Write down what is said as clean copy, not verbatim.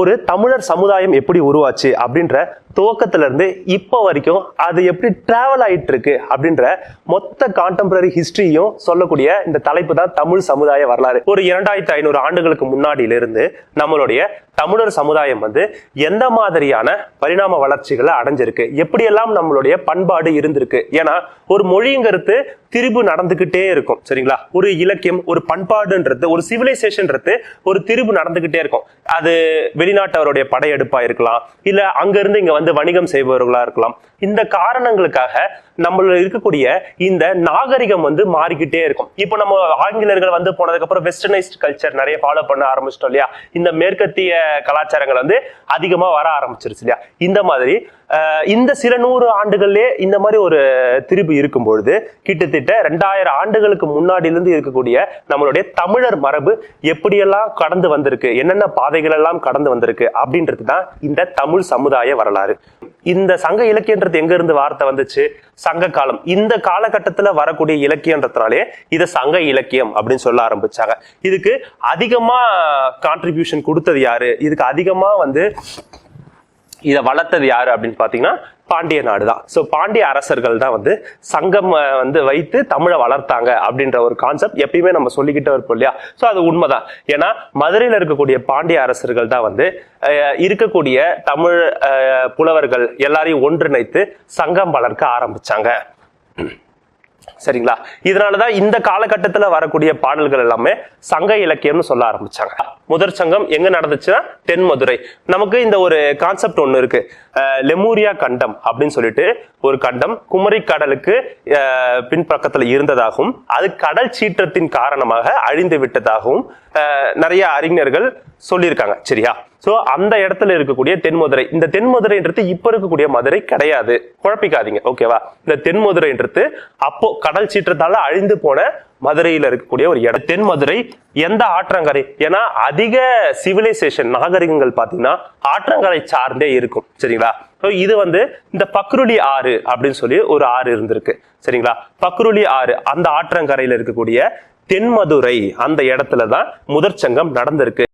ஒரு தமிழர் சமுதாயம் எப்படி உருவாச்சு அப்படின்ற துவக்கத்துல இருந்து இப்போ வரைக்கும் அது எப்படி டிராவல் ஆயிட்டு இருக்கு அப்படின்ற மொத்த கான்டெம்பரரி ஹிஸ்டரியும் சொல்லக்கூடிய இந்த தலைப்பு தான் தமிழ் சமுதாய வரலாறு. ஒரு 2500 ஆண்டுகளுக்கு முன்னாடியில இருந்து நம்மளுடைய தமிழர் சமுதாயம் எந்த மாதிரியான பரிணாம வளர்ச்சிகளை அடைஞ்சிருக்கு, எப்படியெல்லாம் நம்மளுடைய பண்பாடு இருந்திருக்கு. ஏன்னா ஒரு மொழிங்கிறது திரிபு நடந்துகிட்டே இருக்கும், சரிங்களா? ஒரு இலக்கியம், ஒரு பண்பாடுன்றது, ஒரு சிவிலைசேஷன்றது ஒரு திரிபு நடந்துகிட்டே இருக்கும். அது வெளிநாட்டவருடைய படையெடுப்பா இருக்கலாம், இல்ல அங்க இருந்து இங்க வணிகம் செய்பவர்களா இருக்கலாம். இந்த காரணங்களுக்காக நம்மள இருக்கக்கூடிய இந்த நாகரிகம் மாறிக்கிட்டே இருக்கும். இப்போ நம்ம ஆங்கிலேயர்கள் போனதுக்கு அப்புறம் வெஸ்டர்னைஸ்ட் கல்ச்சர் நிறைய ஃபாலோ பண்ண ஆரம்பிச்சிட்டோம் இல்லையா? இந்த மேற்கத்திய கலாச்சாரங்கள் அதிகமா வர ஆரம்பிச்சிருச்சு இல்லையா? இந்த மாதிரி இந்த சில 100 ஆண்டுகள்லயே இந்த மாதிரி ஒரு திரிபு இருக்கும்பொழுது கிட்டத்தட்ட 2000 ஆண்டுகளுக்கு முன்னாடியிலிருந்து இருக்கக்கூடிய நம்மளுடைய தமிழர் மரபு எப்படியெல்லாம் கடந்து வந்திருக்கு, என்னென்ன பாதைகள் எல்லாம் கடந்து வந்திருக்கு அப்படின்றது தான் இந்த தமிழ் சமுதாய வரலாறு. இந்த சங்க இலக்கியன்றது எங்க இருந்து வார்த்தை வந்துச்சு? சங்க காலம். இந்த காலகட்டத்துல வரக்கூடிய இலக்கியன்றதுனாலே இதை சங்க இலக்கியம் அப்படின்னு சொல்ல ஆரம்பிச்சாங்க. இதுக்கு அதிகமா கான்ட்ரிபியூஷன் கொடுத்தது யாரு, இதுக்கு அதிகமா இதை வளர்த்தது யாரு அப்படின்னு பாத்தீங்கன்னா பாண்டிய நாடு தான். ஸோ பாண்டிய அரசர்கள் தான் சங்கம் வைத்து தமிழை வளர்த்தாங்க அப்படின்ற ஒரு கான்செப்ட் எப்பயுமே நம்ம சொல்லிக்கிட்டே இருப்போம் இல்லையா? ஸோ அது உண்மைதான். ஏன்னா மதுரையில் இருக்கக்கூடிய பாண்டிய அரசர்கள் தான் இருக்கக்கூடிய தமிழ் புலவர்கள் எல்லாரையும் ஒன்றிணைத்து சங்கம் வளர்க்க ஆரம்பிச்சாங்க, சரிங்களா? இதனாலதான் இந்த காலகட்டத்துல வரக்கூடிய பாடல்கள் எல்லாமே சங்க இலக்கியம்னு சொல்ல ஆரம்பிச்சாங்க. முதற் சங்கம் எங்க நடந்துச்சுன்னா தென்மதுரை. நமக்கு இந்த ஒரு கான்செப்ட் ஒண்ணு இருக்கு, லெமூரியா கண்டம் அப்படின்னு சொல்லிட்டு ஒரு கண்டம் குமரி கடலுக்கு பின்பக்கத்துல இருந்ததாகவும் அது கடல் சீற்றத்தின் காரணமாக அழிந்து விட்டதாகவும் நிறைய அறிஞர்கள் சொல்லியிருக்காங்க, சரியா? சோ அந்த இடத்துல இருக்கக்கூடிய தென்மதுரை, இந்த தென்மதுரைன்றது இப்ப இருக்கக்கூடிய மதுரை கிடையாது, குழப்பிக்காதீங்க, ஓகேவா? இந்த தென்மதுரைன்றது அப்போ கடல் சீற்றத்தால அழிந்து போன மதுரையில இருக்கக்கூடிய ஒரு இடம். தென்மதுரை எந்த ஆற்றங்கரை? ஏன்னா அதிக சிவிலைசேஷன் நாகரிகங்கள் பாத்தீங்கன்னா ஆற்றங்கரை சார்ந்தே இருக்கும், சரிங்களா? இது இந்த பக்ருலி ஆறு அப்படின்னு சொல்லி ஒரு ஆறு இருந்திருக்கு, சரிங்களா? பக்ருலி ஆறு அந்த ஆற்றங்கரையில இருக்கக்கூடிய தென்மதுரை அந்த இடத்துலதான் முதற் சங்கம் நடந்திருக்கு.